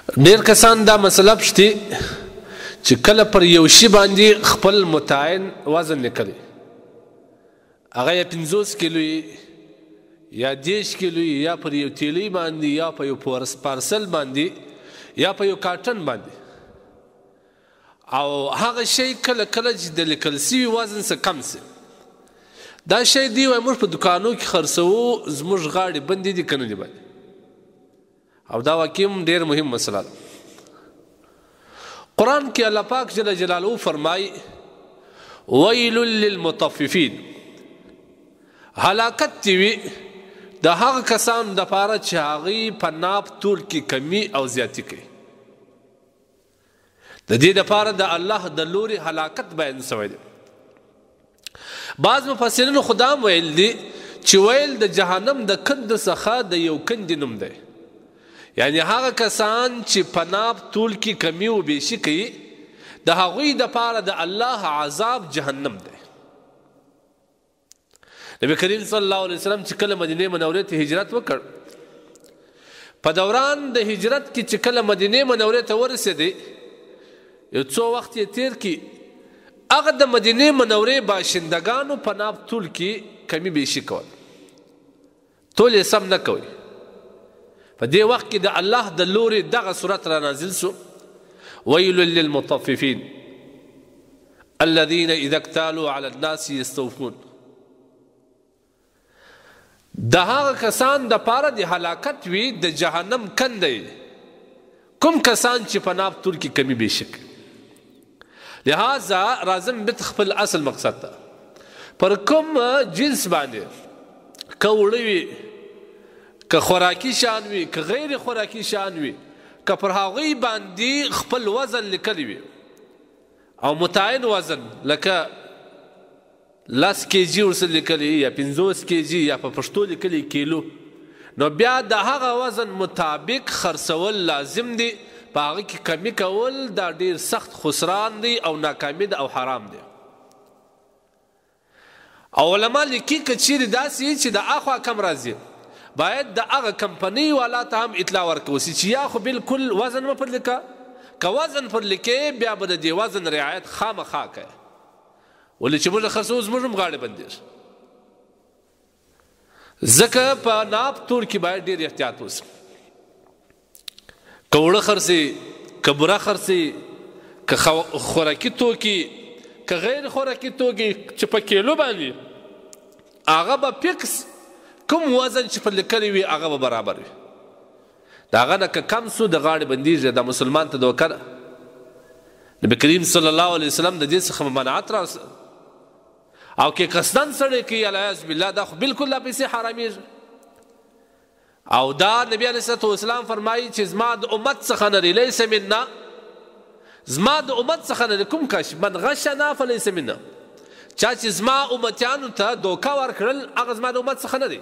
ډېر کسان دا مسله پشتي چې کله پر یو شي باندې خپل متعین وزن لیکلی هغه یا 50 کیلو یا 10 کیلو یا پر یو تیلی باندې یا په یو پارسل باندې یا په یو کارټن باندې او هغه شی کله کله چې د لیکل سوي وزن څخه کم سي دا شی دی وایي موږ په دوکانو کې خرڅوو زموږ غاړې بندې دي که نه دي باندې او دا واقعي ډېر مهم مسله ده قرآن کې الله پاک جل جلاله فرمایي ویل للمطففین هلاکت دی وي د هغه کسانو دپاره چې هغوی په ناپ تول کې کمي او زیاتي کوي د دې دپاره د الله د لوري هلاکت بیان شوی دی بعض مفسرینو خو دا هم ویل دي چې ویل د جهنم د کند څخه د یو کندې نوم دی یعنی هغه کسان چې په ناپ تول کې کمی و بیشي کوي د هغوی دپاره د الله عذاب جهنم دی نبی کریم صلی الله علیه وسلم چې کله مدینې منورې ته هجرت وکړ په دوران د هجرت کې چې کله مدینې منورې ته ورسېدی یو څو وخت یې تیر کړي هغه د مدینې منورې باشندگانو په ناپ تول کې کمی بیشي کول تول یې سم نه کوي په دې وخت کې د الله د لوري دغه صورت را نازل سو ویل للمطففین الذين اذا اكتالوا على الناس يستوفون د هغه کسان د پاره د هلاکت وي د جهنم کندی کوم کسان چې په ناپ تول کې کمی بیشي کوي لہذا راځم بیت خپل اصل مقصد ته پر کوم جنس باندې که وړه وي که خوراکي شان وي که غیر خوراکي شان وي که پر هغوی باندې خپل وزن لیکلی وي او متعین وزن لکه 10 کیجي ورسره لیکلی یا 50 کیجي یا په پښتو لیکلی کیلو نو بیا د هغه وزن مطابق خرڅول لازم دی په هغه کې کمی کول دا ډېر سخت خسران دی او ناکامي ده او حرام دی او علما لیکي که چیرې داسې چې د اخوا کم راځي باید د هغه کمپنۍ والا ته هم اطلاع ورکول شي چې یا خو بالکل وزن مه پر لیکه که وزن پر لیکې بیا به د دې وزن رعایت خامخا کوي ولې چې موږ خرڅوو زموږ هم غاړې بندېږي ځکه په ناپ تول کې باید ډېر احتیاط وشي که وړه خرڅي که بوره خرڅي که خوراکي توکي که غیر خوراکي توکي چې په کیلو باندې هغه به فکس کوم وزن چې پر لیکلی وي هغه به برابر وي د هغه نه که کم سو د غاړې بندېږي دا مسلمان ته دوکه ده نبي کریم صلی الله علیه وسلم د دې څخه مناعت راوسته او که قصدن سړی کوي العیاذ بالله دا خو بالکل دا پیسې حرامېږي او دا نبی علیه الصلاة والسلام فرمایي چې زما د امت څخه نه دی لیس منا زما د امت څخه نه دی کوم کش من غشنا فلیس منا چا چې زما امتیانو ته دوکه ورکړل هغه زما د امت څخه نه دی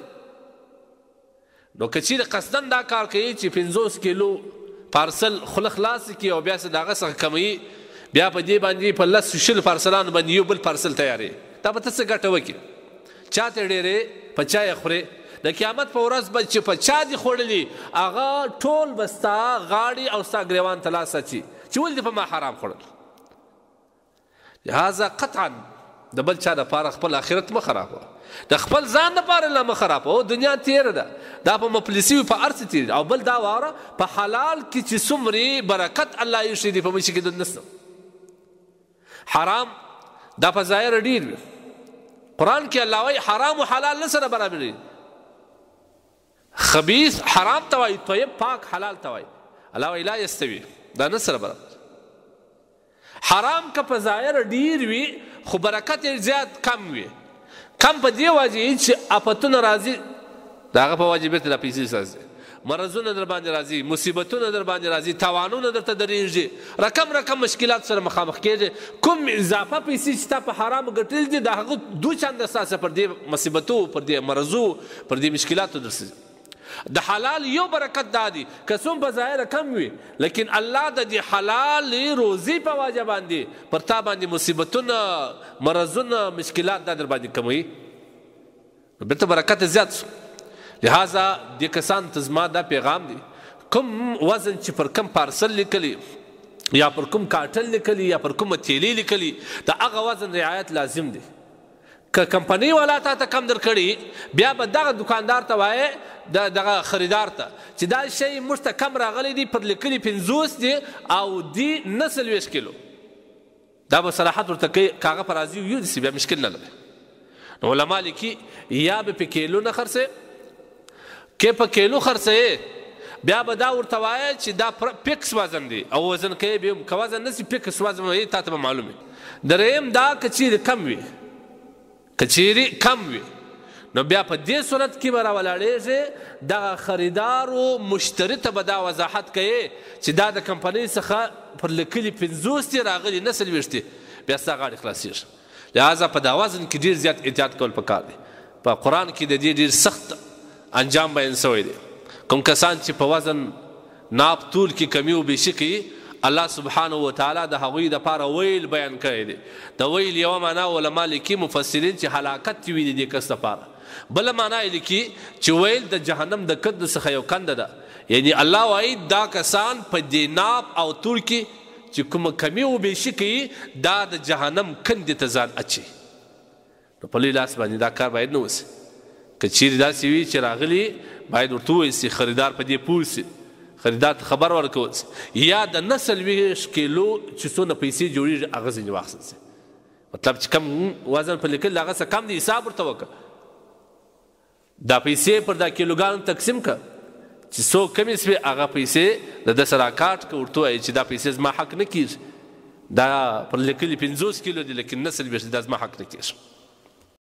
نو که چیرې قصدن دا کار کوي چې 50 کیلو پارسل خوله خلاص کړي او بیا څه د هغه څخه کموي بیا په دې باندې په 10 پارسلانو باندې یو بل پارسل تیارې دا به ته څه ګټه وکړي چا ته ډېرې په چا یې خورې د قیامت په ورځ به چې په چا دي خوړلي هغه ټول به ستا غاړې او ستا ګریوان ته لاس اچي چې ولې دې په ما حرام خوړل لهذا قطعا د بل چا دپاره خپل آخرت مه خرابوه د خپل ځان دپاره لا مه خرابوه دنیا تېره ده دا په مفلسي وي په هر څه تېرې او بل دا واوره په حلال کې چې څومرې برکت الله ایښی دی په مشي کې د نسته حرام دا په ظاهره ډېر وي قرآن کې الله وایي حرام و حلال نه سره برابر دي خبیث حرام ته وایي طیب پاک حلال ته وایي الله وایي لا یستوي دا نه سره برابر حرام که په ظاهره ډېر وي خو برکت یې زیات کم وي کم په دې وجې چې افتونه راځي د هغه په وجې بېرته دا پیسې سازي مرضونه در باندې راځي مصیبتونه در باندې راځي تاوانونه درته درېږي رقم مشکلات سره مخامخ کېږي کوم اضافه پیسې چې تا په حرامو ګټلې دي د هغه دو چنده ستاسې پر دې مصیبتو پر دې مرضو پر دې مشکلاتو درسي د حلال یو برکت دا دی که څوم په ظاهره کم وي لیکن الله د دې حلال روزي په وجه باندې پر تا باندې مصیبتونه مرضونه مشکلات دا در باندې کموي بیرته برکت زیات شو لہذا دې کسان ته زما دا پیغام دی کوم وزن چې پر کوم پارسل لیکلی یا پر کوم کارټل لیکلی یا پر کومه تیلی لیکلی د هغه وزن رعایت لازم دی. که کمپنۍ والا تا ته کم درکړي بیا به دغه دکاندار ته وایې دغه خریدار ته چې دا شی موږ ته کم راغلی دی پر لیکلي 50 دی او دی 29 کیلو. دا به صراحت ورته کوي که هغه په راضي یونیسي بیا مشکل نه لري. نو علما لیکي یا به په کیلو نه خرڅې که په کیلو خرڅې بیا به دا ورته وایه چې دا فکس وزن دی او وزن کوي بیا که وزن نسي فکس وزن وي تا ته به معلوم وي. دریم دا که چیرې کم وي که چیرې کم وي نو بیا په دې صورت کې به راولاړېږي دغه خریدارو مشتري ته به دا وضاحت کوي چې دا د کمپنۍ څخه پر لیکلي 50 دی راغلي نه 40 بیا ستا غاړې خلاصېږي. لہذا په دا وزن کې ډېر زیات احتیاط کول پکار دی. په قرآن کې د دې ډېر سخت انجام بیان شوی دی. کوم کسان چې په وزن ناپ تول کې کمی او بیشي کوي الله سبحانه وتعالی د هغوی دپاره ویل بیان کړی دی. د ویل یوه معنا علما لیکي مفسرین چې هلاکت وي د دې کس دپاره. بله معنا یې لیکي چې ویل د جهنم د کندو څخه یو کنده ده. یعنی الله وایي دا کسان په دې ناپ او تول کې چې کومه کمی او بیشي کوي دا د جهنم کندې ته ځان اچي. نو په لوی لاس باندې دا کار باید نه وسي. که چیرې داسې وي چې راغلي باید ورته وویل سي خریدار په دې پوه سي خریدار ته خبر ورکول سي یا د 29 کیلو چې څونه پیسې جوړېږي هغه ځینې واخیستل سي. مطلب چې کم وزن په لیکل هغه څه کم دی حساب ورته وکړه دا پیسې پر دا کیلوګانو تقسیم کړه چې څو کمې سوې هغه پیسې د ده سره کاټ کړه ورته ووایي چې دا پیسې زما حق نه کېږي دا پر لیکلي 50 کیلو دي لیکن 29 دا زما حق نه کېږي.